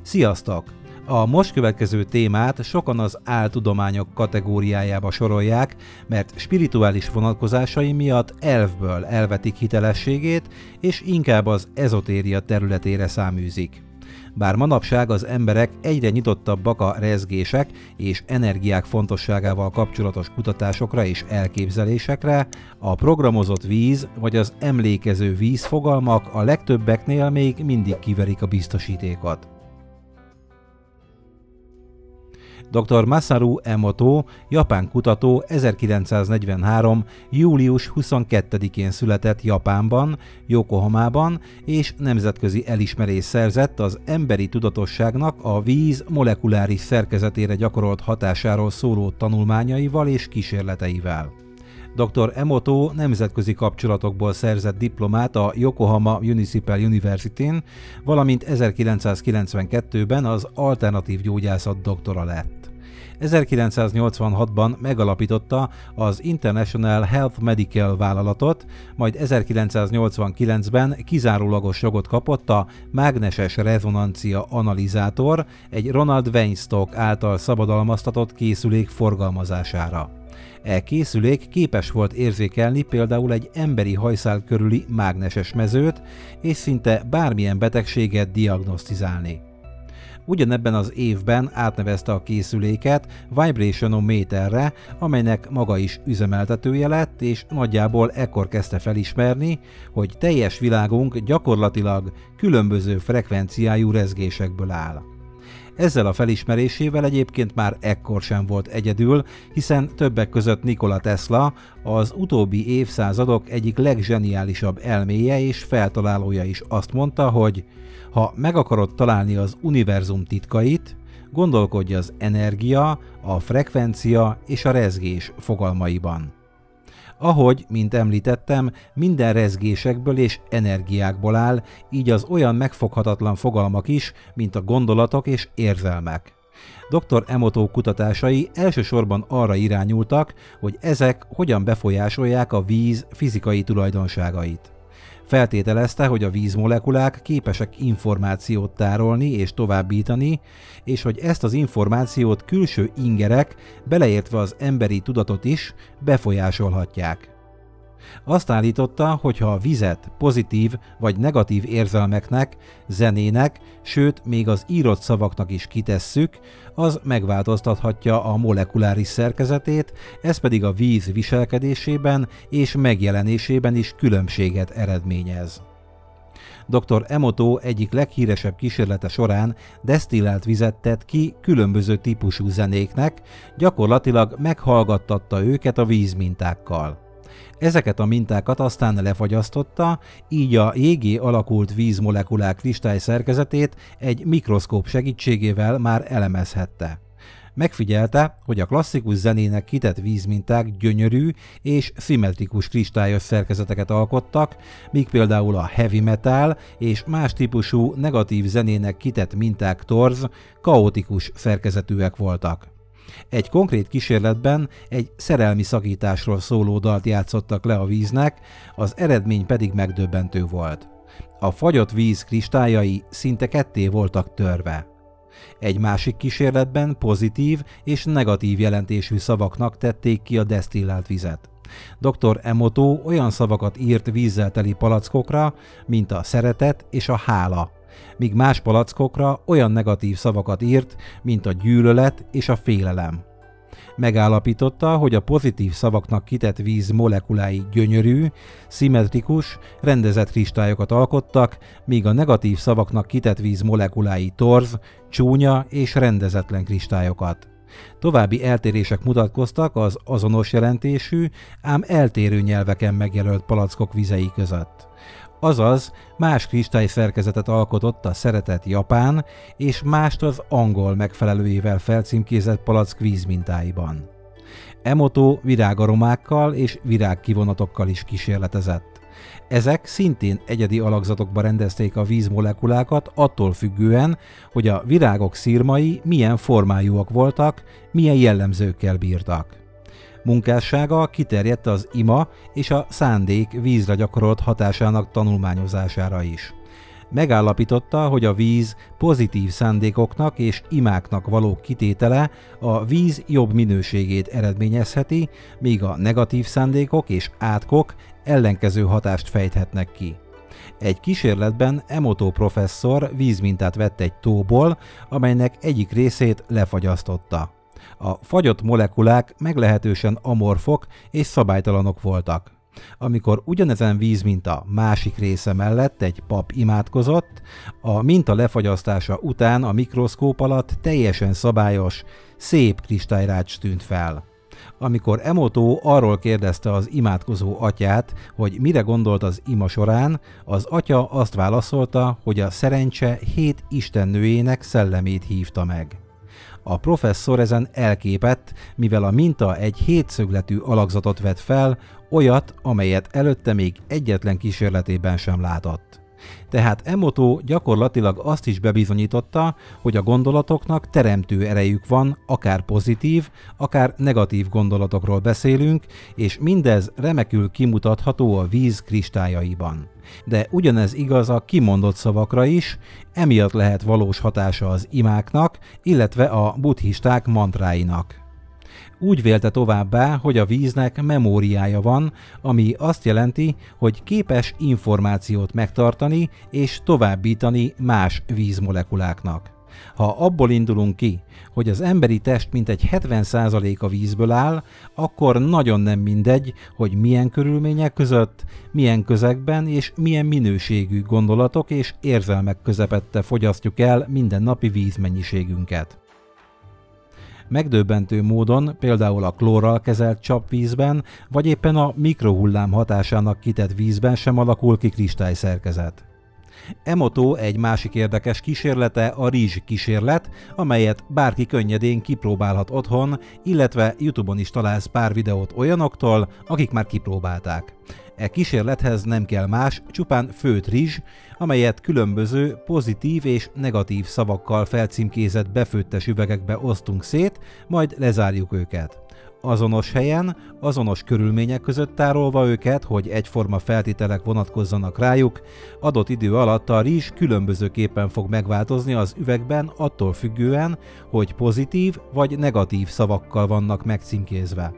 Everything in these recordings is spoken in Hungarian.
Sziasztok! A most következő témát sokan az áltudományok kategóriájába sorolják, mert spirituális vonatkozásai miatt elfből elvetik hitelességét, és inkább az ezotéria területére száműzik. Bár manapság az emberek egyre nyitottabbak a rezgések és energiák fontosságával kapcsolatos kutatásokra és elképzelésekre, a programozott víz vagy az emlékező víz fogalmak a legtöbbeknél még mindig kiverik a biztosítékot. Dr. Masaru Emoto, japán kutató 1943. július 22-én született Japánban, Yokohamában, és nemzetközi elismerést szerzett az emberi tudatosságnak a víz molekuláris szerkezetére gyakorolt hatásáról szóló tanulmányaival és kísérleteivel. Dr. Emoto nemzetközi kapcsolatokból szerzett diplomát a Yokohama Municipal University-n, valamint 1992-ben az alternatív gyógyászat doktora lett. 1986-ban megalapította az International Health Medical vállalatot, majd 1989-ben kizárólagos jogot kapott a mágneses rezonancia analizátor, egy Ronald Weinstock által szabadalmaztatott készülék forgalmazására. E készülék képes volt érzékelni például egy emberi hajszál körüli mágneses mezőt, és szinte bármilyen betegséget diagnosztizálni. Ugyanebben az évben átnevezte a készüléket Vibrationometerre, amelynek maga is üzemeltetője lett, és nagyjából ekkor kezdte felismerni, hogy teljes világunk gyakorlatilag különböző frekvenciájú rezgésekből áll. Ezzel a felismerésével egyébként már ekkor sem volt egyedül, hiszen többek között Nikola Tesla az utóbbi évszázadok egyik legzseniálisabb elméje és feltalálója is azt mondta, hogy ha meg akarod találni az univerzum titkait, gondolkodj az energia, a frekvencia és a rezgés fogalmaiban. Ahogy, mint említettem, minden rezgésekből és energiákból áll, így az olyan megfoghatatlan fogalmak is, mint a gondolatok és érzelmek. Dr. Emoto kutatásai elsősorban arra irányultak, hogy ezek hogyan befolyásolják a víz fizikai tulajdonságait. Feltételezte, hogy a vízmolekulák képesek információt tárolni és továbbítani, és hogy ezt az információt külső ingerek, beleértve az emberi tudatot is, befolyásolhatják. Azt állította, hogy ha a vizet pozitív vagy negatív érzelmeknek, zenének, sőt még az írott szavaknak is kitesszük, az megváltoztathatja a molekuláris szerkezetét, ez pedig a víz viselkedésében és megjelenésében is különbséget eredményez. Dr. Emoto egyik leghíresebb kísérlete során desztillált vizet tett ki különböző típusú zenéknek, gyakorlatilag meghallgattatta őket a vízmintákkal. Ezeket a mintákat aztán lefagyasztotta, így a jégé alakult vízmolekulák kristályszerkezetét egy mikroszkóp segítségével már elemezhette. Megfigyelte, hogy a klasszikus zenének kitett vízminták gyönyörű és szimmetrikus kristályos szerkezeteket alkottak, míg például a heavy metal és más típusú negatív zenének kitett minták torz, kaotikus szerkezetűek voltak. Egy konkrét kísérletben egy szerelmi szakításról szóló dalt játszottak le a víznek, az eredmény pedig megdöbbentő volt. A fagyott víz kristályai szinte ketté voltak törve. Egy másik kísérletben pozitív és negatív jelentésű szavaknak tették ki a desztillált vizet. Dr. Emoto olyan szavakat írt vízzel teli palackokra, mint a szeretet és a hála, míg más palackokra olyan negatív szavakat írt, mint a gyűlölet és a félelem. Megállapította, hogy a pozitív szavaknak kitett víz molekulái gyönyörű, szimmetrikus, rendezett kristályokat alkottak, míg a negatív szavaknak kitett víz molekulái torz, csúnya és rendezetlen kristályokat. További eltérések mutatkoztak az azonos jelentésű, ám eltérő nyelveken megjelölt palackok vizei között. Azaz, más kristályszerkezetet alkotott a szeretett japán, és mást az angol megfelelőjével felcímkézett palack vízmintáiban. Emoto virágaromákkal és virágkivonatokkal is kísérletezett. Ezek szintén egyedi alakzatokba rendezték a vízmolekulákat attól függően, hogy a virágok szirmai milyen formájúak voltak, milyen jellemzőkkel bírtak. Munkássága kiterjedt az ima és a szándék vízre gyakorolt hatásának tanulmányozására is. Megállapította, hogy a víz pozitív szándékoknak és imáknak való kitétele a víz jobb minőségét eredményezheti, míg a negatív szándékok és átkok ellenkező hatást fejthetnek ki. Egy kísérletben Emoto professzor vízmintát vett egy tóból, amelynek egyik részét lefagyasztotta. A fagyott molekulák meglehetősen amorfok és szabálytalanok voltak. Amikor ugyanezen vízminta másik része mellett egy pap imádkozott, a minta lefagyasztása után a mikroszkóp alatt teljesen szabályos, szép kristályrács tűnt fel. Amikor Emoto arról kérdezte az imádkozó atyát, hogy mire gondolt az ima során, az atya azt válaszolta, hogy a szerencse 7 istennőjének szellemét hívta meg. A professzor ezen elképett, mivel a minta egy hétszögletű alakzatot vett fel, olyat, amelyet előtte még egyetlen kísérletében sem látott. Tehát Emoto gyakorlatilag azt is bebizonyította, hogy a gondolatoknak teremtő erejük van, akár pozitív, akár negatív gondolatokról beszélünk, és mindez remekül kimutatható a víz kristályaiban. De ugyanez igaz a kimondott szavakra is, emiatt lehet valós hatása az imáknak, illetve a buddhisták mantráinak. Úgy vélte továbbá, hogy a víznek memóriája van, ami azt jelenti, hogy képes információt megtartani és továbbítani más vízmolekuláknak. Ha abból indulunk ki, hogy az emberi test mintegy 70%-a vízből áll, akkor nagyon nem mindegy, hogy milyen körülmények között, milyen közegben és milyen minőségű gondolatok és érzelmek közepette fogyasztjuk el mindennapi vízmennyiségünket. Megdöbbentő módon például a klórral kezelt csapvízben, vagy éppen a mikrohullám hatásának kitett vízben sem alakul ki kristályszerkezet. Emoto egy másik érdekes kísérlete a rizs kísérlet, amelyet bárki könnyedén kipróbálhat otthon, illetve YouTube-on is találsz pár videót olyanoktól, akik már kipróbálták. E kísérlethez nem kell más, csupán főtt rizs, amelyet különböző pozitív és negatív szavakkal felcímkézett befőttes üvegekbe osztunk szét, majd lezárjuk őket. Azonos helyen, azonos körülmények között tárolva őket, hogy egyforma feltételek vonatkozzanak rájuk, adott idő alatt a rizs különbözőképpen fog megváltozni az üvegben attól függően, hogy pozitív vagy negatív szavakkal vannak megcímkézve.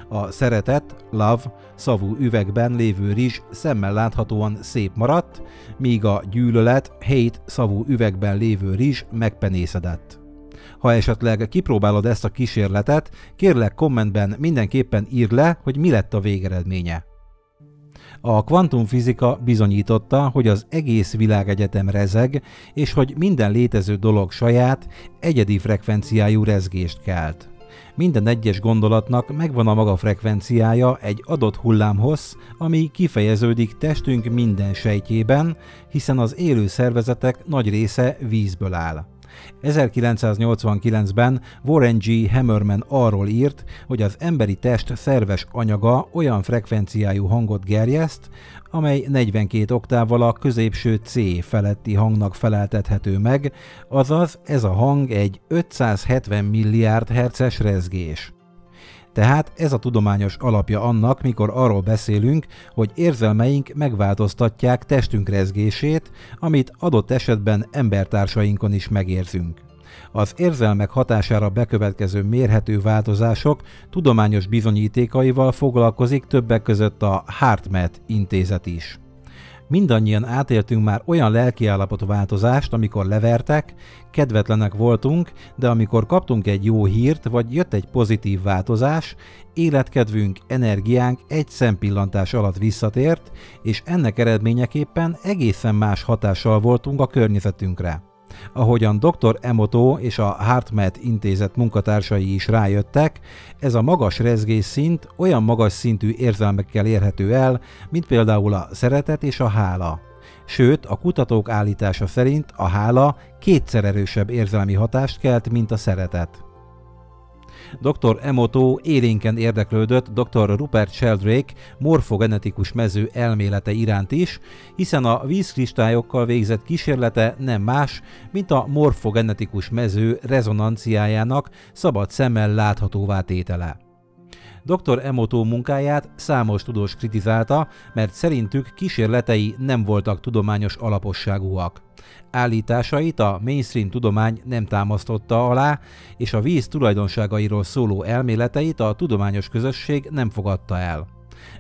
A szeretet, love szavú üvegben lévő rizs szemmel láthatóan szép maradt, míg a gyűlölet, hate szavú üvegben lévő rizs megpenészedett. Ha esetleg kipróbálod ezt a kísérletet, kérlek kommentben mindenképpen írd le, hogy mi lett a végeredménye. A kvantumfizika bizonyította, hogy az egész világegyetem rezeg, és hogy minden létező dolog saját, egyedi frekvenciájú rezgést kelt. Minden egyes gondolatnak megvan a maga frekvenciája egy adott hullámhossz, ami kifejeződik testünk minden sejtjében, hiszen az élő szervezetek nagy része vízből áll. 1989-ben Warren G. Hammerman arról írt, hogy az emberi test szerves anyaga olyan frekvenciájú hangot gerjeszt, amely 42 oktávval a középső C feletti hangnak feleltethető meg, azaz ez a hang egy 570 milliárd hertzes rezgés. Tehát ez a tudományos alapja annak, mikor arról beszélünk, hogy érzelmeink megváltoztatják testünk rezgését, amit adott esetben embertársainkon is megérzünk. Az érzelmek hatására bekövetkező mérhető változások tudományos bizonyítékaival foglalkozik többek között a HeartMath intézet is. Mindannyian átéltünk már olyan lelkiállapotváltozást, amikor levertek, kedvetlenek voltunk, de amikor kaptunk egy jó hírt, vagy jött egy pozitív változás, életkedvünk, energiánk egy szempillantás alatt visszatért, és ennek eredményeképpen egészen más hatással voltunk a környezetünkre. Ahogyan dr. Emoto és a HeartMath intézet munkatársai is rájöttek, ez a magas rezgésszint olyan magas szintű érzelmekkel érhető el, mint például a szeretet és a hála. Sőt, a kutatók állítása szerint a hála kétszer erősebb érzelmi hatást kelt, mint a szeretet. Dr. Emoto élénken érdeklődött dr. Rupert Sheldrake morfogenetikus mező elmélete iránt is, hiszen a vízkristályokkal végzett kísérlete nem más, mint a morfogenetikus mező rezonanciájának szabad szemmel láthatóvá tétele. Dr. Emoto munkáját számos tudós kritizálta, mert szerintük kísérletei nem voltak tudományos alaposságúak. Állításait a mainstream tudomány nem támasztotta alá, és a víz tulajdonságairól szóló elméleteit a tudományos közösség nem fogadta el.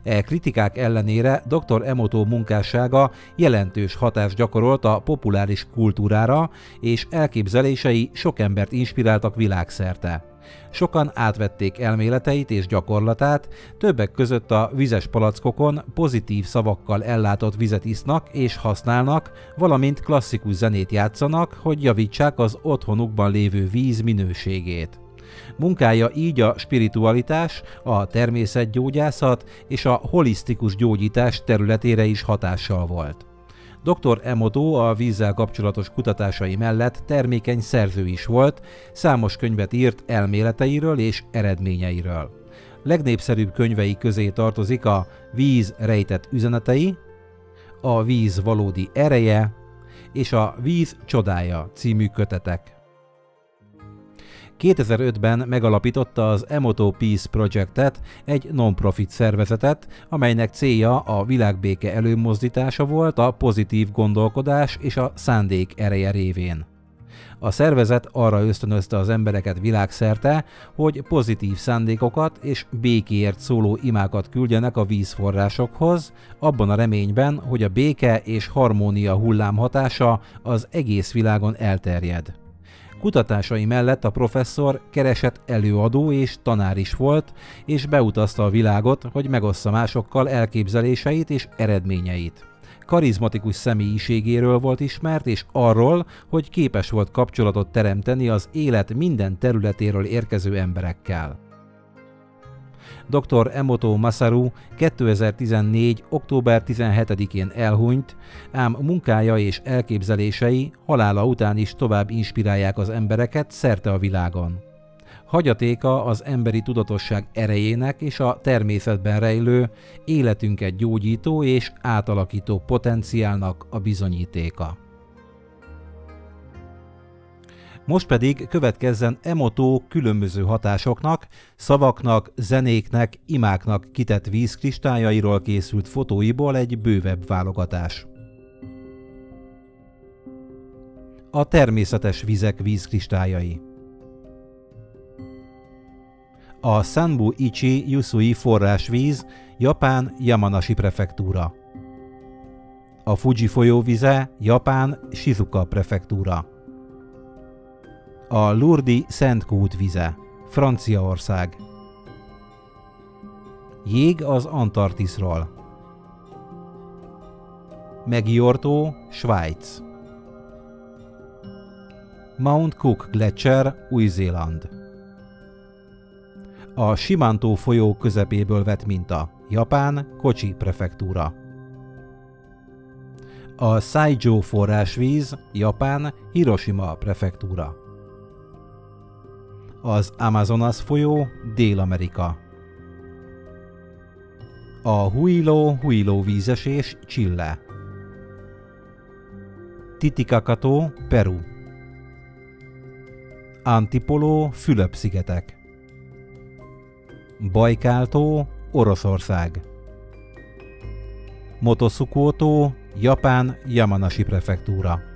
E kritikák ellenére dr. Emoto munkássága jelentős hatást gyakorolt a populáris kultúrára, és elképzelései sok embert inspiráltak világszerte. Sokan átvették elméleteit és gyakorlatát, többek között a vizes palackokon pozitív szavakkal ellátott vizet isznak és használnak, valamint klasszikus zenét játszanak, hogy javítsák az otthonukban lévő víz minőségét. Munkája így a spiritualitás, a természetgyógyászat és a holisztikus gyógyítás területére is hatással volt. Dr. Emoto a vízzel kapcsolatos kutatásai mellett termékeny szerző is volt, számos könyvet írt elméleteiről és eredményeiről. Legnépszerűbb könyvei közé tartozik a Víz rejtett üzenetei, a Víz valódi ereje és a Víz csodája című kötetek. 2005-ben megalapította az Emoto Peace Project-et, egy non-profit szervezetet, amelynek célja a világbéke előmozdítása volt a pozitív gondolkodás és a szándék ereje révén. A szervezet arra ösztönözte az embereket világszerte, hogy pozitív szándékokat és békéért szóló imákat küldjenek a vízforrásokhoz, abban a reményben, hogy a béke és harmónia hullámhatása az egész világon elterjed. Kutatásai mellett a professzor keresett előadó és tanár is volt, és beutazta a világot, hogy megossza másokkal elképzeléseit és eredményeit. Karizmatikus személyiségéről volt ismert, és arról, hogy képes volt kapcsolatot teremteni az élet minden területéről érkező emberekkel. Dr. Emoto Masaru 2014. október 17-én elhunyt, ám munkája és elképzelései halála után is tovább inspirálják az embereket szerte a világon. Hagyatéka az emberi tudatosság erejének és a természetben rejlő, életünket gyógyító és átalakító potenciálnak a bizonyítéka. Most pedig következzen Emoto különböző hatásoknak, szavaknak, zenéknek, imáknak kitett vízkristályairól készült fotóiból egy bővebb válogatás. A természetes vizek vízkristályai. A Sanbu Ichi Yusui forrásvíz, Japán, Yamanashi prefektúra. A Fuji folyó vize, Japán, Shizuoka prefektúra. A Lourdes Szentkút vize, Franciaország. Jég az Antarktiszról. Meggiortó, Svájc. Mount Cook Gletscher, Új-Zéland. A Simantó folyó közepéből vett minta, Japán, Kochi prefektúra. A Saijo forrásvíz, Japán, Hiroshima prefektúra. Az Amazonas folyó, Dél-Amerika. A Huilo vízesés, Chile. Titicaca-tó, Peru. Antipolo, Fülöp-szigetek. Bajkál-tó, Oroszország. Motoszukó-tó, Japán, Yamanashi prefektúra.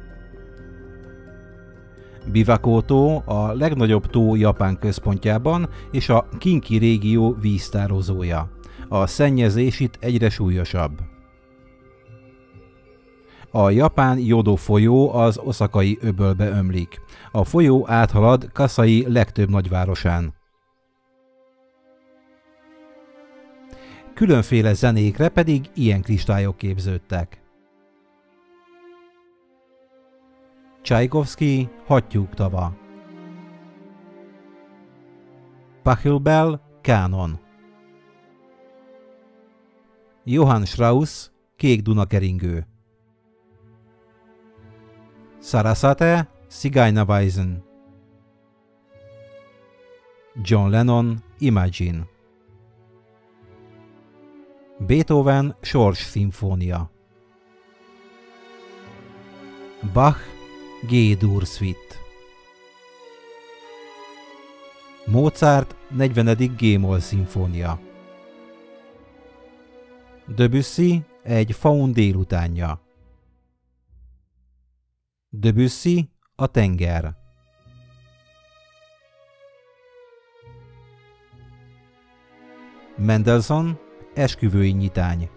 Biwako-tó a legnagyobb tó Japán központjában és a Kinki régió víztározója. A szennyezés itt egyre súlyosabb. A japán Jodo folyó az Oszakai öbölbe ömlik. A folyó áthalad Kasai legtöbb nagyvárosán. Különféle zenékre pedig ilyen kristályok képződtek. Csajkovszky, Hattyúk tava. Pachelbel, Kánon. Johann Strauss, Kék Dunakeringő. Sarasate, Zigeunerweisen. John Lennon, Imagine. Beethoven, Sors szimfónia. Bach, G-dur suite. Mozart 40. G-moll szimfónia. Debussy egy faun délutánja. Debussy a tenger. Mendelssohn esküvői nyitány.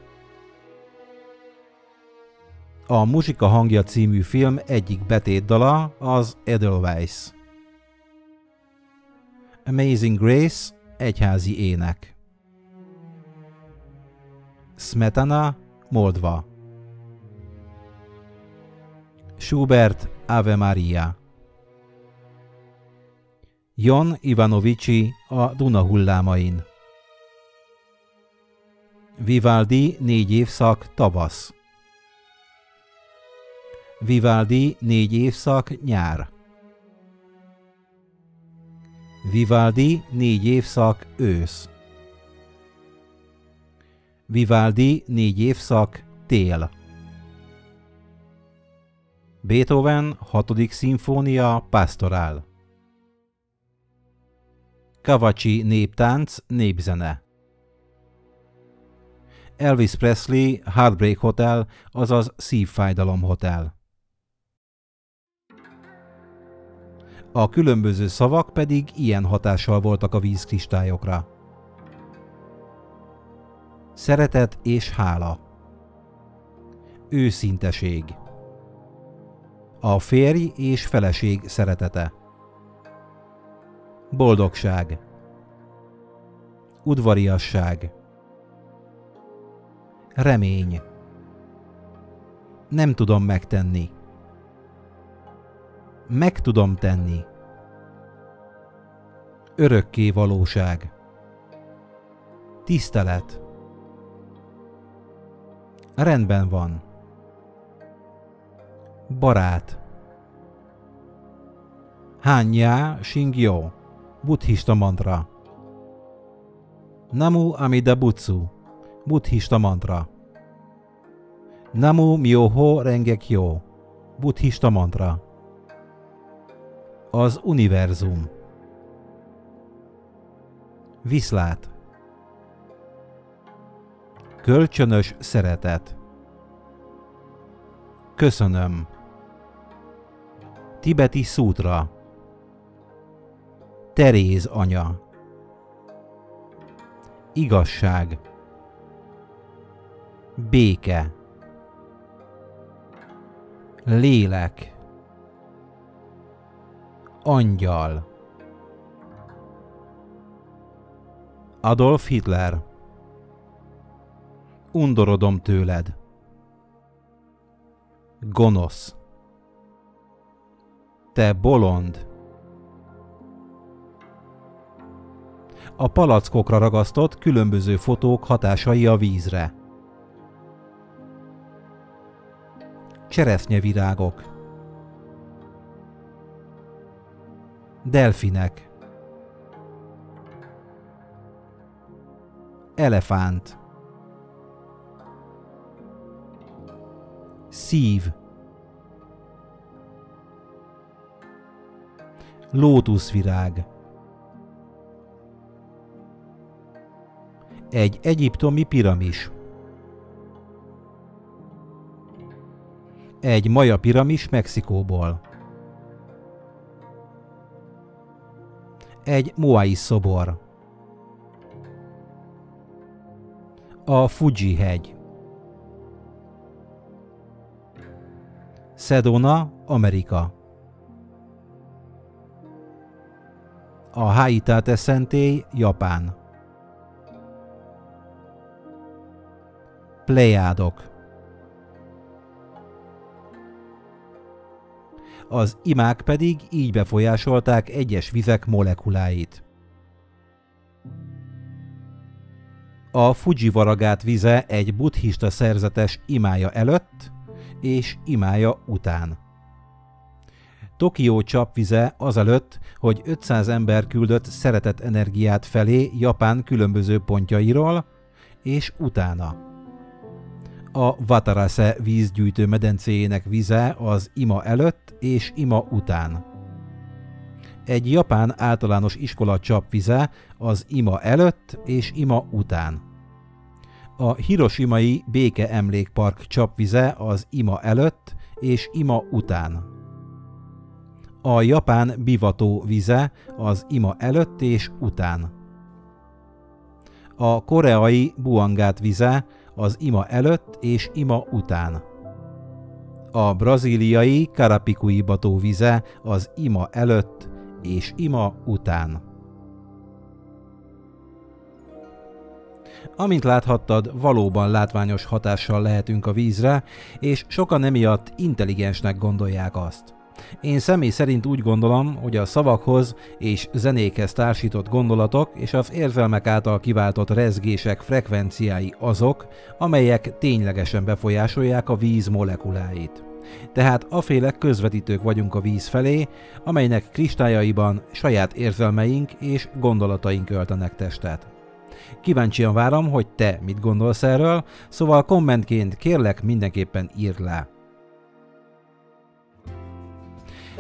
A Muzsika hangja című film egyik betétdala az Edelweiss. Amazing Grace egyházi ének. Smetana Moldva. Schubert Ave Maria. Jon Ivanovici a Duna hullámain. Vivaldi 4 évszak tavasz. Vivaldi 4 évszak nyár. Vivaldi 4 évszak ősz. Vivaldi 4 évszak tél. Beethoven 6. szimfónia Pastorál. Kavacsi néptánc népzene. Elvis Presley Heartbreak Hotel, azaz Szívfájdalom Hotel. A különböző szavak pedig ilyen hatással voltak a vízkristályokra. Szeretet és hála. Őszinteség. A férj és feleség szeretete. Boldogság. Udvariasság. Remény. Nem tudom megtenni. Meg tudom tenni. Örökké valóság. Tisztelet. Rendben van. Barát. Hányá Shingyo, buddhista mantra. Namu Amida Butsu, buddhista mantra. Namu Myoho Renge Kyo, buddhista mantra. Az univerzum. Viszlát. Kölcsönös szeretet. Köszönöm. Tibeti szútra. Teréz anya. Igazság. Béke. Lélek. Angyal. Adolf Hitler. Undorodom tőled. Gonosz. Te bolond. A palackokra ragasztott különböző fotók hatásai a vízre. Cseresznyevirágok. Delfinek. Elefánt. Szív. Lótuszvirág. Egy egyiptomi piramis. Egy maja piramis Mexikóból. Egy moai szobor. A Fuji-hegy. Sedona, Amerika. A Haitate szentély, Japán. Plejádok. Az imák pedig így befolyásolták egyes vizek molekuláit. A Fuji varagát vize egy buddhista szerzetes imája előtt és imája után. Tokió csapvize azelőtt, hogy 500 ember küldött szeretet energiát felé Japán különböző pontjairól, és utána. A Watarase vízgyűjtő medencéjének vize az ima előtt és ima után. Egy japán általános iskola csapvize az ima előtt és ima után. A Hiroshimai Béke Emlékpark csapvize az ima előtt és ima után. A japán Bivató vize az ima előtt és után. A koreai Buangát vize az ima előtt és ima után. A brazíliai Carapicuíba-tó vize az ima előtt és ima után. Amint láthattad, valóban látványos hatással lehetünk a vízre, és sokan emiatt intelligensnek gondolják azt. Én személy szerint úgy gondolom, hogy a szavakhoz és zenékhez társított gondolatok és az érzelmek által kiváltott rezgések frekvenciái azok, amelyek ténylegesen befolyásolják a víz molekuláit. Tehát aféle közvetítők vagyunk a víz felé, amelynek kristályaiban saját érzelmeink és gondolataink öltenek testet. Kíváncsian várom, hogy te mit gondolsz erről, szóval kommentként kérlek mindenképpen írd le.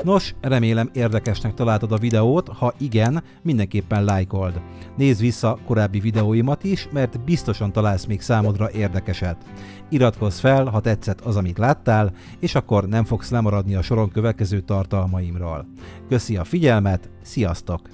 Nos, remélem érdekesnek találtad a videót, ha igen, mindenképpen lájkold. Nézd vissza korábbi videóimat is, mert biztosan találsz még számodra érdekeset. Iratkozz fel, ha tetszett az, amit láttál, és akkor nem fogsz lemaradni a soron következő tartalmaimról. Köszi a figyelmet, sziasztok!